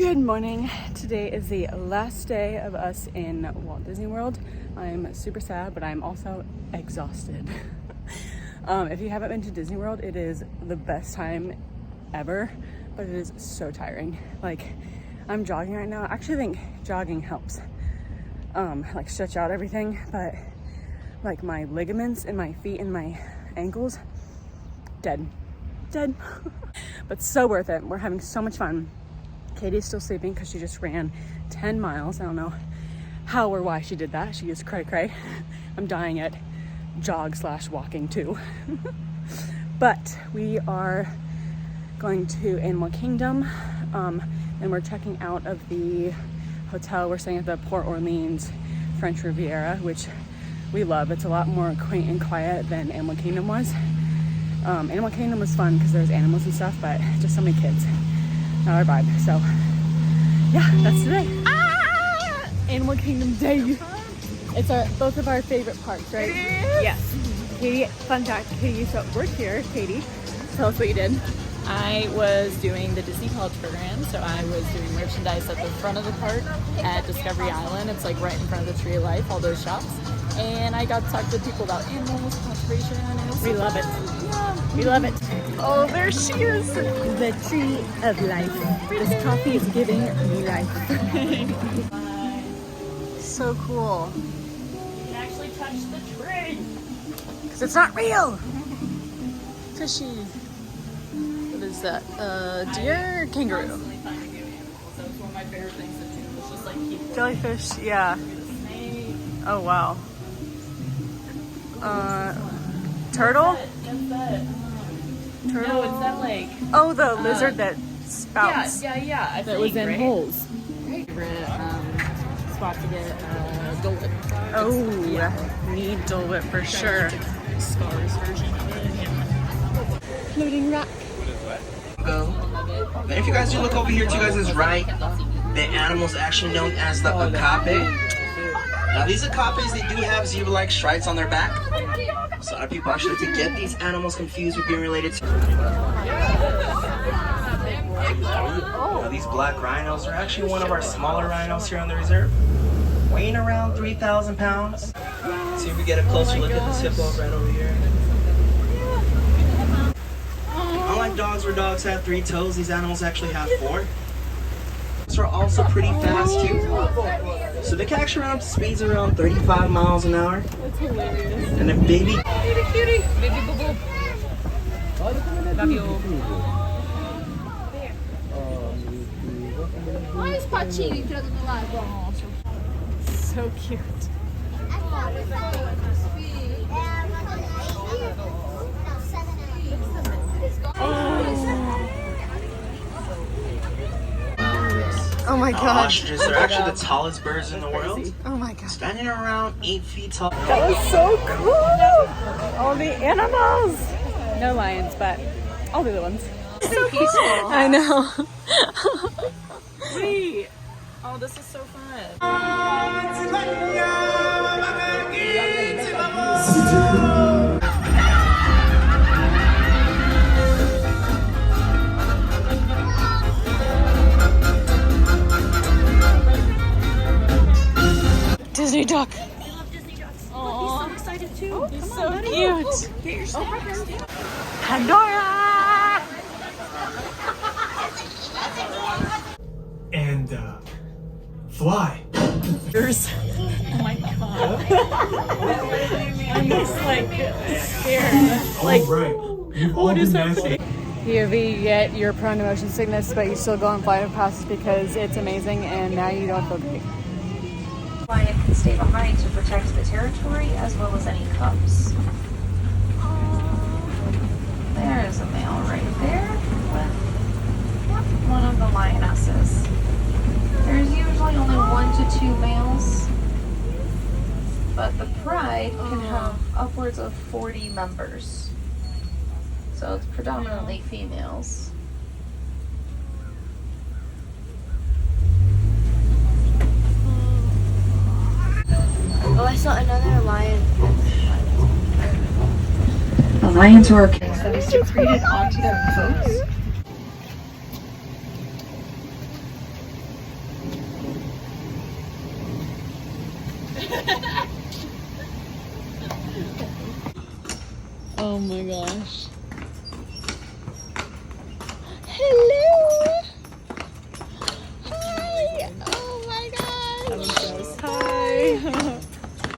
Good morning. Today is the last day of us in Walt Disney World. I'm super sad, but I'm also exhausted. If you haven't been to Disney World, it is the best time ever, but it is so tiring. Like, I'm jogging right now. I actually think jogging helps, like stretch out everything, but like my ligaments in my feet and my ankles, dead. But so worth it. We're having so much fun. Katie's still sleeping because she just ran 10 miles. I don't know how or why she did that. She is cray. I'm dying at jog/walking too. But we are going to Animal Kingdom, and we're checking out of the hotel. We're staying at the Port Orleans French Riviera, which we love. It's a lot more quaint and quiet than Animal Kingdom was. Animal Kingdom was fun because there's animals and stuff, but just so many kids. Not our vibe. So yeah, that's today. Animal Kingdom Day. It's both of our favorite parks, right? Yes. Katie, fun fact, Katie used to work here. Katie, tell us what you did. I was doing the Disney College program, so I was doing merchandise at the front of the park at Discovery Island. It's like right in front of the Tree of Life, all those shops. And I got to talk to people about animals, conservation, and We love it. Yeah. We love it. Oh, there she is. The Tree of Life. This coffee is giving me life. So cool. You can actually touch the tree. Because it's not real. Fishy. What is that? Deer or kangaroo? That's one of my favorite things to do. It's just like keep Jellyfish, yeah. Oh, wow. Turtle? What's that? Turtle? No, it's that like... Oh, the lizard that spouts. Yeah. That was in holes. Favorite spot to get Dole Whip. Oh, need Dole Whip for sure. Scars version of it. Floating rock. And if you guys do look over here to you guys' right, the animal's actually known as the okapi. Now these okapis, they do have zebra-like stripes on their back. So a lot of people actually to get these animals confused with being related to... Now, these black rhinos are actually one of our smaller rhinos here on the reserve, weighing around 3,000 pounds. See if we get a closer look at this hippo right over here. Unlike dogs where dogs have 3 toes, these animals actually have 4. These are also pretty fast too. So they can actually run up to speeds around 35 miles an hour. That's hilarious. And a baby... Cutie. Baby boo boo. Love you. Olha os patinhos entrando no lago. So cute. Oh my god. Ostriches are actually the tallest birds in the world. Oh my god. Standing around 8 feet tall. That was so cool. All the animals. No lions, but all the other ones. So peaceful. I know. Wait. Oh, this is so fun. Disney duck. I love Disney ducks. Oh, he's so excited too. He's so cute. Get your snacks. Pandora. And fly. Oh my god. I'm just like scared. Like, Oh, right. You've all been nasty. POV, yet you're prone to motion sickness, but you still go on Flight of Passes because it's amazing and now you don't feel great. Lion can stay behind to protect the territory as well as any cubs. There's a male right there with one of the lionesses. There's usually only 1 to 2 males, but the pride can have upwards of 40 members. So it's predominantly females. Oh, I saw another lion. The lions were that is secreted onto their coats. Oh my gosh. Hello. Hi. Oh my gosh. Hi.